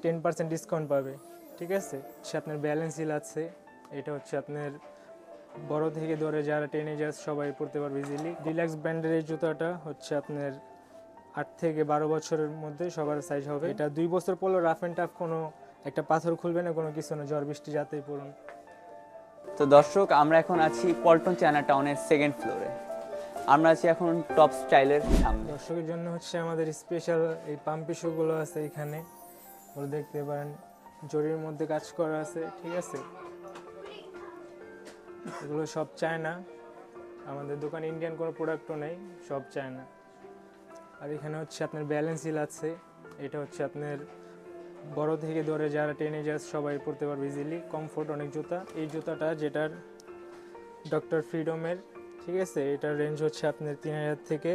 10% discount পাবে। ঠিক আছে, আপনার ব্যালেন্স হিল আছে, এটা হচ্ছে আপনার বড় থেকে ধরে যারা টিনেজার্স সবাই পড়তে পারবে ইজিলি। ডিলাক্স ব্র্যান্ডের এই জুতাটা হচ্ছে আপনার 8 থেকে 12 বছরের মধ্যে সবার সাইজ হবে। এটা 2 বছর পরলেও রাফ অ্যান্ড টাফ কোনো একটা পাথর খুলবে না, কোনো কিছু না, ঝড় বৃষ্টি যাতেই পড়ুন। তো দর্শক, আমরা এখন আছি পল্টন চায়না টাউনের সেকেন্ড ফ্লোরে। আমরা আছি এখন টপ স্টাইলের সামনে। দর্শকের জন্য হচ্ছে আমাদের স্পেশাল এই পাম্পি শুগুলো আছে এখানে, ওগুলো দেখতে পারেন, জরির মধ্যে কাজ করা আছে। ঠিক আছে, এগুলো সব চায়না, আমাদের দোকানে ইন্ডিয়ান কোনো প্রোডাক্টও নেই, সব চায়না। আর এখানে হচ্ছে আপনার ব্যালেন্স হিল আছে, এটা হচ্ছে আপনার বড় থেকে ধরে যারা টিনেজার্স সবাই পড়তে পারবে ইজিলি, কমফোর্ট অনেক জুতা। এই জুতাটা যেটার ডক্টর ফ্রিডমের, ঠিক আছে, এটার রেঞ্জ হচ্ছে আপনার 3000 থেকে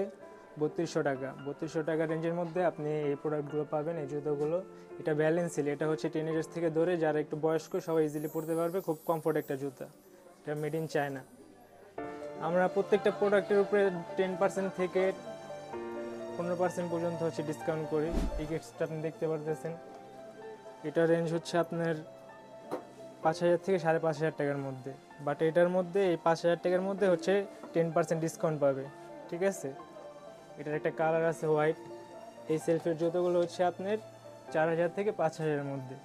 3200 টাকা। 3200 টাকা রেঞ্জের মধ্যে আপনি এই প্রোডাক্টগুলো পাবেন, এই জুতোগুলো। এটা ব্যালেন্স হিল, এটা হচ্ছে টিনেজার্স থেকে ধরে যারা একটু বয়স্ক সবাই ইজিলি পড়তে পারবে, খুব কমফোর্ট একটা জুতা। এটা মেড ইন চায়না। আমরা প্রত্যেকটা প্রোডাক্টের উপরে 10% থেকে 15% পর্যন্ত হচ্ছে ডিসকাউন্ট করি। এই গেটসটা আপনি দেখতে পারতেছেন, এটা রেঞ্জ হচ্ছে আপনার 5000 থেকে 5500 টাকার মধ্যে। বাট এটার মধ্যে এই 5000 টাকার মধ্যে হচ্ছে 10% ডিসকাউন্ট পাবে। ঠিক আছে, এটার একটা কালার আছে হোয়াইট। এই সেলফের জুতোগুলো হচ্ছে আপনার 4000 থেকে 5000 এর মধ্যে।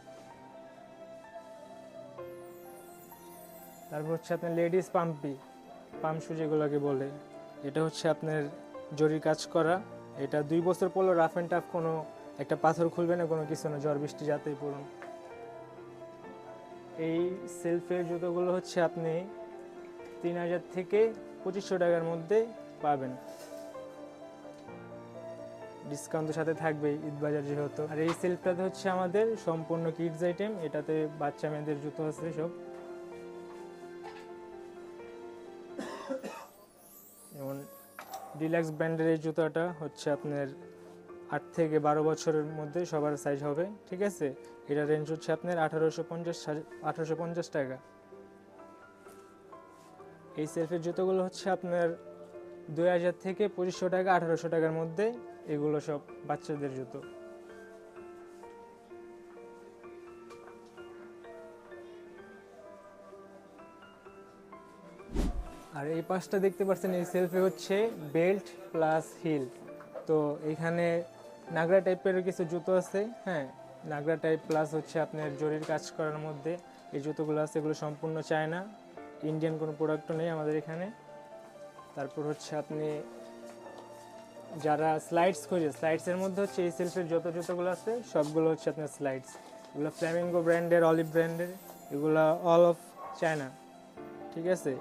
তারপর হচ্ছে আপনার লেডিস পাম্প শু যেগুলোকে বলে, এটা হচ্ছে আপনার জরির কাজ করা। এটা 2 বছর পরলেও রাফ অ্যান্ড টাফ কোনো একটা পাথর খুলবে না, কোনো কিছু না, ঝড় বৃষ্টি যাতেই পড়ুন। এই সেলফের জুতোগুলো হচ্ছে আপনি 3000 থেকে 2500 টাকার মধ্যে পাবেন, ডিসকাউন্টের সাথে থাকবেই ঈদ বাজার যেহেতু। আর এই সেলফটাতে হচ্ছে আমাদের সম্পূর্ণ কিডস আইটেম, এটাতে বাচ্চা মেয়েদের জুতো আছে সব। যেমন ডিলাক্স ব্র্যান্ডের এই জুতাটা হচ্ছে আপনার 8 থেকে 12 বছরের মধ্যে সবার সাইজ হবে। ঠিক আছে, এটা রেঞ্জ হচ্ছে আপনার 1850 টাকা। এই সেলফের জুতোগুলো হচ্ছে আপনার 2000 থেকে 2500 টাকা, 1800 টাকার মধ্যে। এগুলো সব বাচ্চাদের জুতো। আর এই পাশটা দেখতে পাচ্ছেন, এই সেলফে হচ্ছে বেল্ট প্লাস হিল। তো এখানে নাগরা টাইপের কিছু জুতো আছে, হ্যাঁ, নাগরা টাইপ প্লাস হচ্ছে আপনার জরির কাজ করার মধ্যে এই জুতোগুলো আছে। এগুলো সম্পূর্ণ চায়না, ইন্ডিয়ান কোনো প্রোডাক্টও নেই আমাদের এখানে। তারপর হচ্ছে আপনি যারা স্লাইডস খোঁজে, স্লাইডসের মধ্যে হচ্ছে এই সেলফের যত জুতোগুলো আছে সবগুলো হচ্ছে আপনার স্লাইডস। এগুলো ফ্ল্যামিঙ্গো ব্র্যান্ডের, অলিভ ব্র্যান্ডের, এগুলো অল অফ চায়না। ঠিক আছে,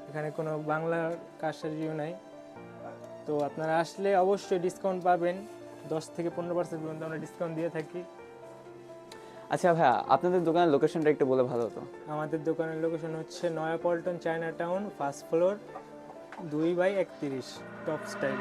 এখানে কোনো বাংলা কারসাজিও নাই। তো আপনারা আসলে অবশ্যই ডিসকাউন্ট পাবেন, 10 থেকে 15% পর্যন্ত আমরা ডিসকাউন্ট দিয়ে থাকি। আচ্ছা ভাইয়া, আপনাদের দোকানের লোকেশনটা একটু বলে ভালো হতো। আমাদের দোকানের লোকেশন হচ্ছে নয়া Paltan China town, 1st floor, 2/31, top style.